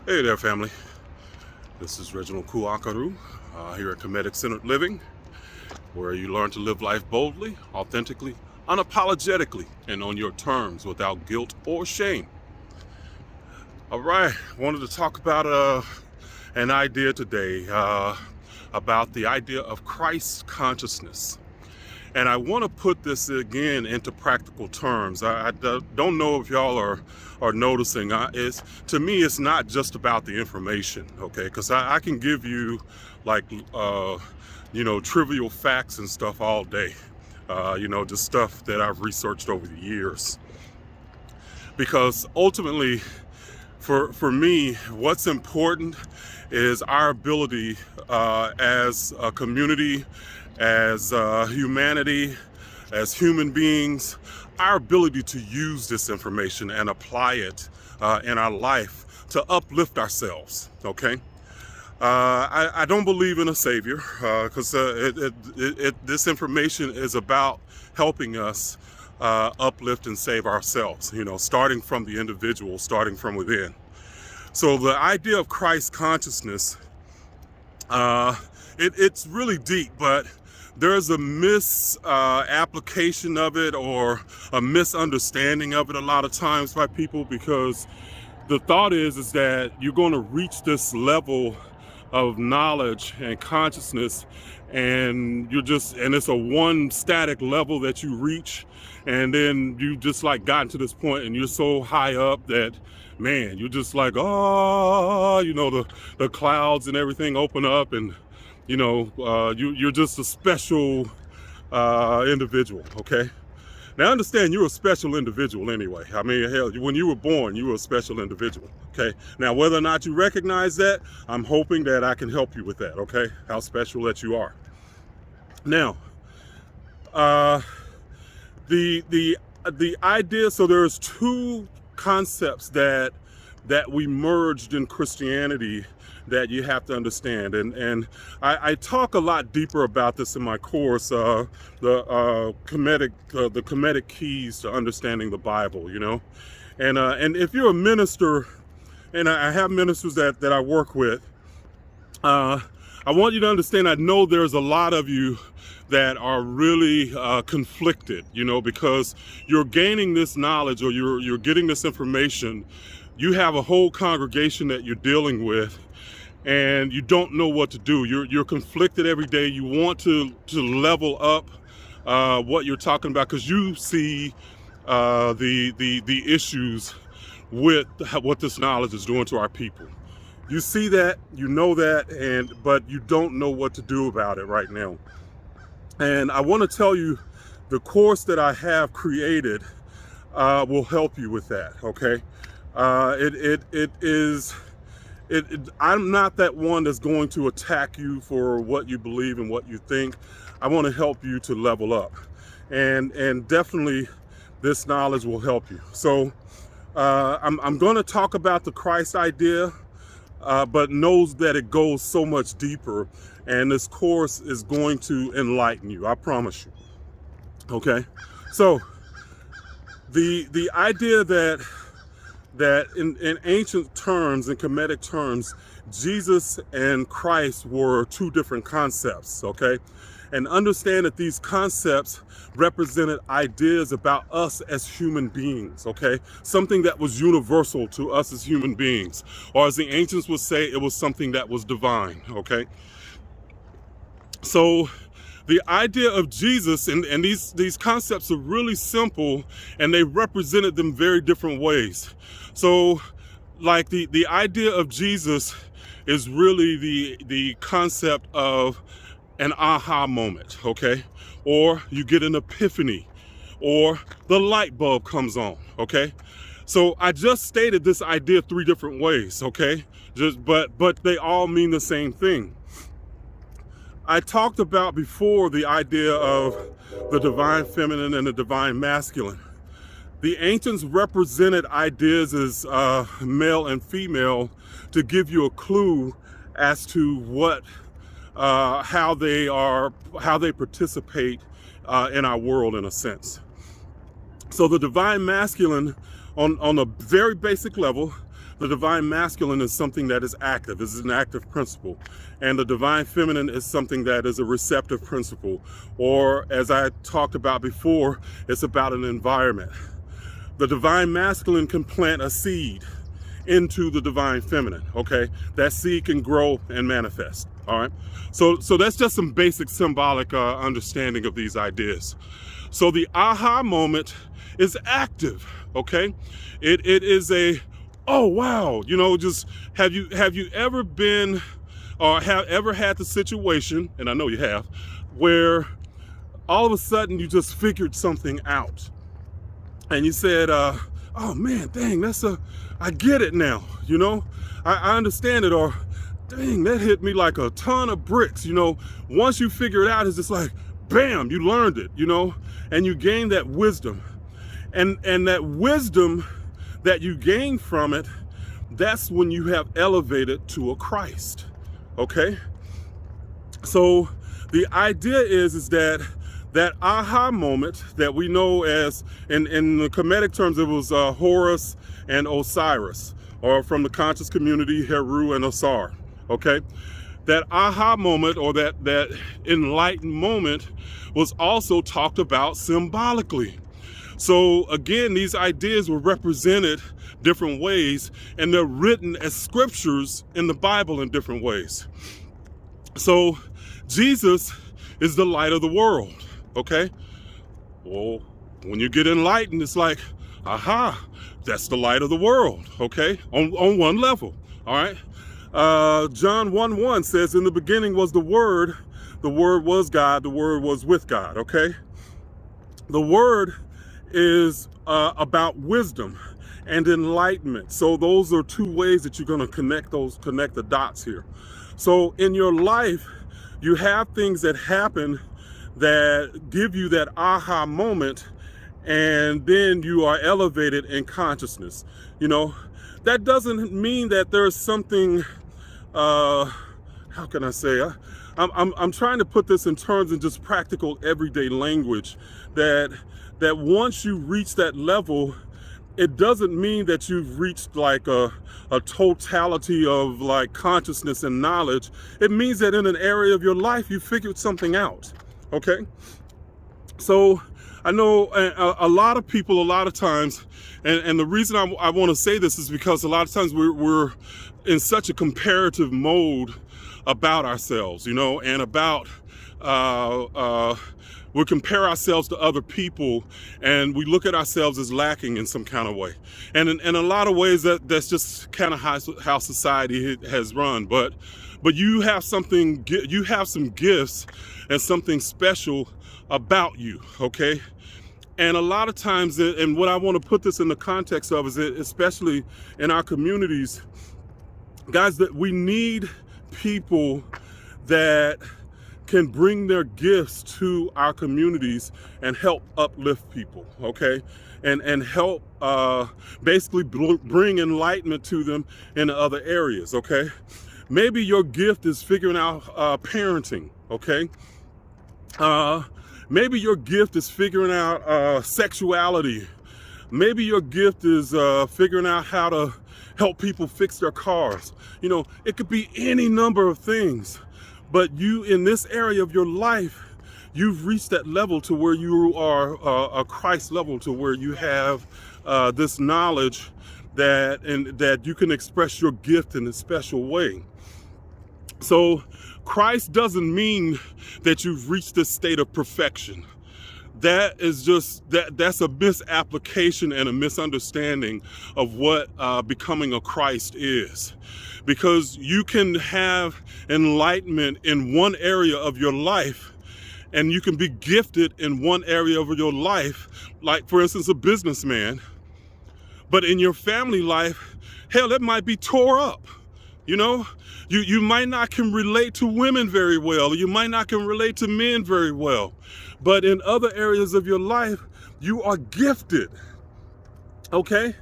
Hey there, family. This is Reginald Kuakaru here at Comedic Centered Living, where you learn to live life boldly, authentically, unapologetically, and on your terms without guilt or shame. All right, wanted to talk about an idea today about the idea of Christ consciousness. And I want to put this again into practical terms. I don't know if y'all are noticing. To me, it's not just about the information, okay? Because I can give you like, trivial facts and stuff all day. Just stuff that I've researched over the years. Because ultimately, for me, what's important is our ability as a community, as humanity, as human beings, our ability to use this information and apply it in our life to uplift ourselves, okay? I don't believe in a savior because this information is about helping us uplift and save ourselves, starting from the individual, starting from within. So the idea of Christ consciousness, it's really deep, but there's a misapplication of it or a misunderstanding of it a lot of times by people, because the thought is that you're going to reach this level of knowledge and consciousness, and it's a one static level that you reach, and then you just like gotten to this point and you're so high up that, man, you're just like, the clouds and everything open up, and you're just a special individual, okay? Now understand, you're a special individual anyway. I mean, hell, when you were born, you were a special individual, okay? Now, whether or not you recognize that, I'm hoping that I can help you with that, okay? How special that you are. Now, the idea, so there's two concepts that we merged in Christianity that you have to understand, and I talk a lot deeper about this in my course, the Comedic Keys to Understanding the Bible, and if you're a minister, and I have ministers that I work with, I want you to understand, I know there's a lot of you that are really conflicted, because you're gaining this knowledge, or you're getting this information. You have a whole congregation that you're dealing with, and you don't know what to do. You're conflicted every day. You want to level up what you're talking about, because you see the issues with what this knowledge is doing to our people. You see that, you know that, but you don't know what to do about it right now. And I want to tell you, the course that I have created will help you with that, okay? I'm not that one that's going to attack you for what you believe and what you think. I want to help you to level up, and definitely this knowledge will help you. So I'm going to talk about the Christ idea, but knows that it goes so much deeper, and this course is going to enlighten you, I promise you. Okay, so the idea that in ancient terms, in Comedic terms, Jesus and Christ were two different concepts, okay? And understand that these concepts represented ideas about us as human beings, okay? Something that was universal to us as human beings. Or as the ancients would say, it was something that was divine, okay? So the idea of Jesus, and these concepts are really simple, and they represented them very different ways. So like the idea of Jesus is really the concept of an aha moment, okay? Or you get an epiphany, or the light bulb comes on, okay? So I just stated this idea three different ways, okay? But they all mean the same thing. I talked about before the idea of the divine feminine and the divine masculine. The ancients represented ideas as male and female to give you a clue as to how they participate in our world, in a sense. So the divine masculine, on a very basic level, The divine masculine is something that is active, is an active principle. And the divine feminine is something that is a receptive principle. Or, as I talked about before, it's about an environment. The divine masculine can plant a seed into the divine feminine, okay? That seed can grow and manifest, all right? So that's just some basic symbolic understanding of these ideas. So the aha moment is active, okay? It is a, oh wow, just have you ever been or have ever had the situation, and I know you have, where all of a sudden you just figured something out and you said, oh man, dang, I get it now, I understand it, or dang, that hit me like a ton of bricks, once you figure it out, it's just like, bam, you learned it, and you gain that wisdom. And that wisdom that you gain from it, that's when you have elevated to a Christ, okay? So the idea is that aha moment that we know as, in the Kemetic terms, it was Horus and Osiris, or from the conscious community, Heru and Osar, okay? That aha moment, or that enlightened moment, was also talked about symbolically. So again, these ideas were represented different ways, and they're written as scriptures in the Bible in different ways. So Jesus is the light of the world, okay? Well, when you get enlightened, it's like, aha, that's the light of the world, okay? On one level, all right? John 1:1 says, in the beginning was the Word was God, the Word was with God, okay? The Word is about wisdom and enlightenment. So those are two ways that you're going to connect the dots here. So in your life, you have things that happen that give you that aha moment, and then you are elevated in consciousness. That doesn't mean that there's something, how can I say, I'm trying to put this in terms of just practical everyday language, that once you reach that level, it doesn't mean that you've reached like a totality of like consciousness and knowledge. It means that in an area of your life, you figured something out, okay? So I know a lot of people, a lot of times, and the reason I want to say this is because a lot of times we're in such a comparative mode about ourselves, and about, we compare ourselves to other people, and we look at ourselves as lacking in some kind of way. And in a lot of ways, that's just kind of how society has run. But you have some gifts and something special about you, okay? And a lot of times, and what I want to put this in the context of is, especially in our communities, guys, that we need people that can bring their gifts to our communities and help uplift people, okay? And help basically bring enlightenment to them in other areas, okay? Maybe your gift is figuring out parenting, okay? Maybe your gift is figuring out sexuality. Maybe your gift is figuring out how to help people fix their cars. It could be any number of things. But you, in this area of your life, you've reached that level to where you are a Christ level, to where you have this knowledge that you can express your gift in a special way. So Christ doesn't mean that you've reached this state of perfection. That is that's a misapplication and a misunderstanding of what becoming a Christ is. Because you can have enlightenment in one area of your life, and you can be gifted in one area of your life, like for instance, a businessman, but in your family life, hell, it might be tore up. You might not can relate to women very well, or you might not can relate to men very well, but in other areas of your life, you are gifted, okay?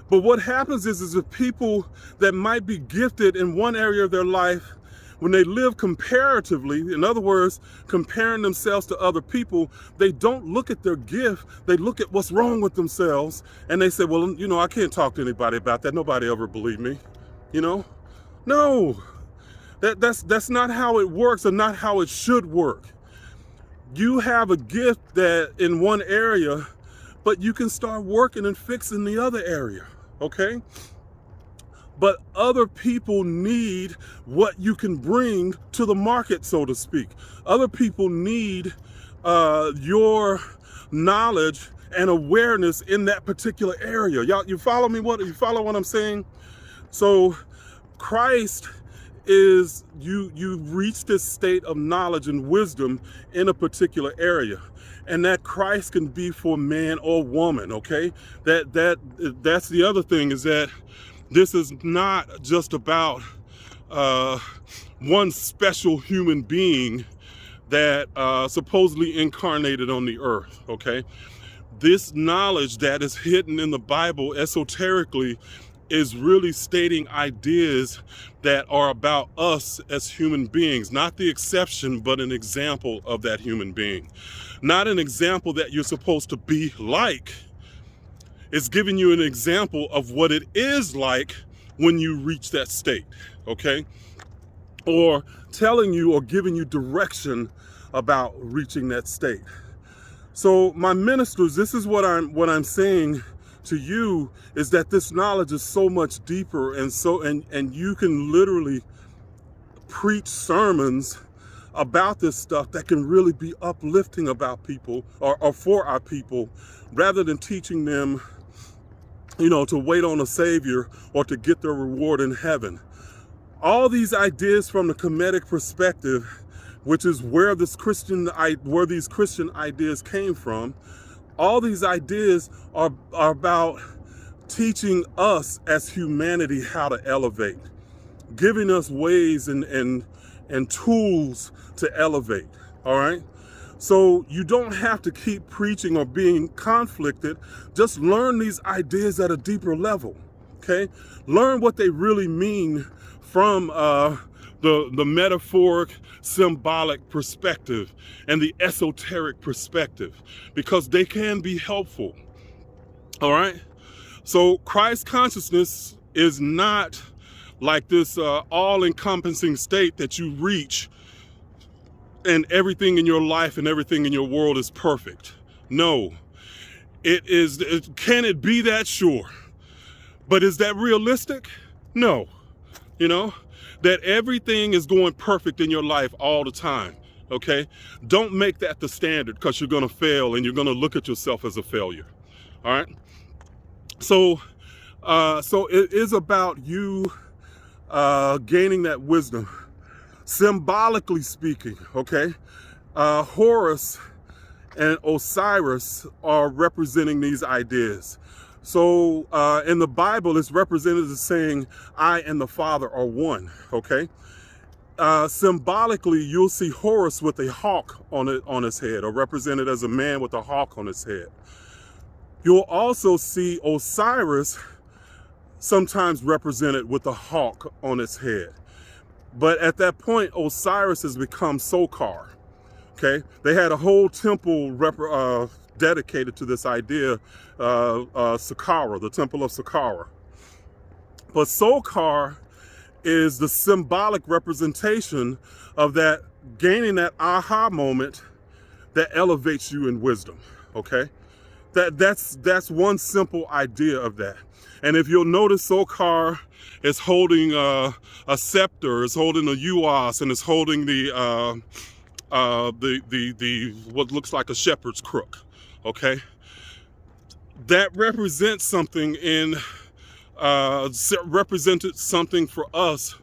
But what happens is the people that might be gifted in one area of their life, when they live comparatively, in other words, comparing themselves to other people, they don't look at their gift, they look at what's wrong with themselves, and they say, well, I can't talk to anybody about that. Nobody ever believed me, No, that's not how it works, or not how it should work. You have a gift that in one area, but you can start working and fixing the other area, okay? But other people need what you can bring to the market, so to speak. Other people need your knowledge and awareness in that particular area. Y'all, you follow me? You follow what I'm saying? So Christ is, you reach this state of knowledge and wisdom in a particular area. And that Christ can be for man or woman, okay? That's the other thing, is that this is not just about one special human being that supposedly incarnated on the earth, okay? This knowledge that is hidden in the Bible esoterically is really stating ideas that are about us as human beings, not the exception, but an example of that human being. Not an example that you're supposed to be like. It's giving you an example of what it is like when you reach that state, okay? Or telling you or giving you direction about reaching that state. So my ministers, this is what I'm saying to you, is that this knowledge is so much deeper, and you can literally preach sermons about this stuff that can really be uplifting about people, or for our people, rather than teaching them, to wait on a savior or to get their reward in heaven. All these ideas from the Kemetic perspective, which is where these Christian ideas came from, all these ideas are about teaching us as humanity how to elevate, giving us ways and tools to elevate, all right? So you don't have to keep preaching or being conflicted. Just learn these ideas at a deeper level, okay? Learn what they really mean from the metaphoric, symbolic perspective and the esoteric perspective, because they can be helpful, all right? So Christ consciousness is not like this all-encompassing state that you reach and everything in your life and everything in your world is perfect. No, can it be that? Sure. But is that realistic? No. That everything is going perfect in your life all the time, okay? Don't make that the standard, because you're gonna fail and you're gonna look at yourself as a failure, all right? So it is about you gaining that wisdom. Symbolically speaking, okay, Horus and Osiris are representing these ideas. So in the Bible, it's represented as saying, I and the Father are one, okay? Symbolically, you'll see Horus with a hawk on his head, or represented as a man with a hawk on his head. You'll also see Osiris sometimes represented with a hawk on his head. But at that point, Osiris has become Sokar, okay? They had a whole temple dedicated to this idea, Saqqara, the temple of Saqqara. But Sokar is the symbolic representation of that, gaining that aha moment that elevates you in wisdom, okay? That's one simple idea of that. And if you'll notice, Sokar is holding a scepter, is holding a uas, and is holding the what looks like a shepherd's crook, okay? That represents something represented something for us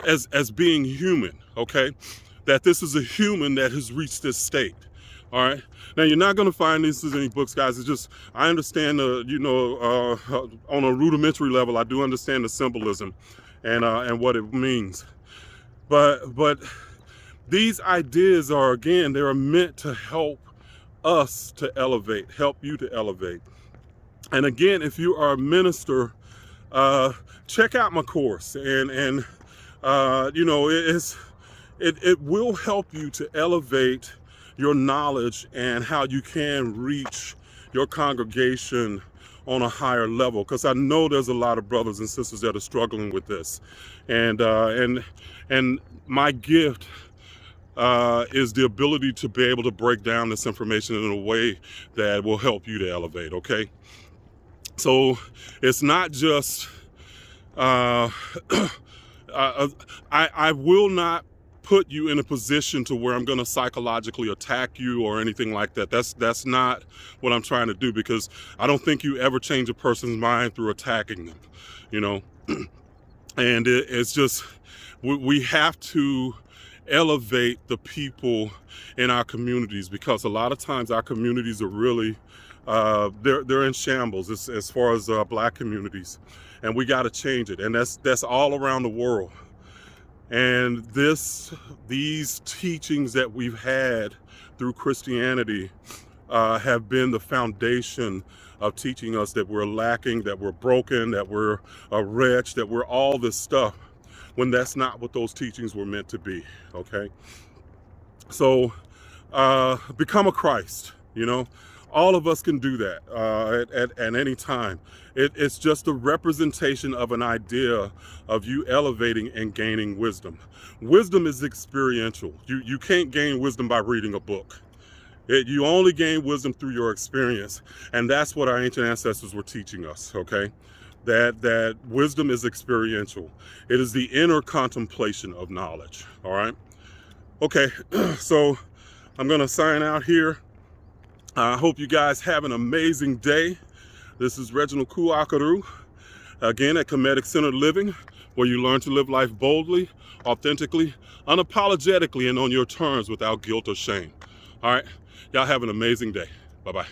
as being human, okay? That this is a human that has reached this state, all right? Now, you're not going to find this in any books, guys. It's just, I understand, on a rudimentary level, I do understand the symbolism and what it means. But these ideas are, again, they are meant to help us to elevate, help you to elevate. And again, if you are a minister, check out my course. And it's it will help you to elevate your knowledge and how you can reach your congregation on a higher level, because I know there's a lot of brothers and sisters that are struggling with this, and my gift is the ability to be able to break down this information in a way that will help you to elevate. Okay, so it's not just I will not put you in a position to where I'm going to psychologically attack you or anything like that. That's not what I'm trying to do, because I don't think you ever change a person's mind through attacking them, you know. And it's just we have to elevate the people in our communities, because a lot of times our communities are really they're in shambles as far as black communities, and we got to change it, and that's all around the world. And these teachings that we've had through Christianity have been the foundation of teaching us that we're lacking, that we're broken, that we're wretched, that we're all this stuff, when that's not what those teachings were meant to be. Okay, so become a Christ. You know, all of us can do that at any time. It's just a representation of an idea of you elevating and gaining wisdom. Wisdom is experiential. You can't gain wisdom by reading a book. You only gain wisdom through your experience, and that's what our ancient ancestors were teaching us. Okay, that wisdom is experiential. It is the inner contemplation of knowledge. All right. Okay, so I'm gonna sign out here. I hope you guys have an amazing day. This is Reginald Kuakaru, again at Comedic Centered Living, where you learn to live life boldly, authentically, unapologetically, and on your terms without guilt or shame. All right, y'all have an amazing day. Bye-bye.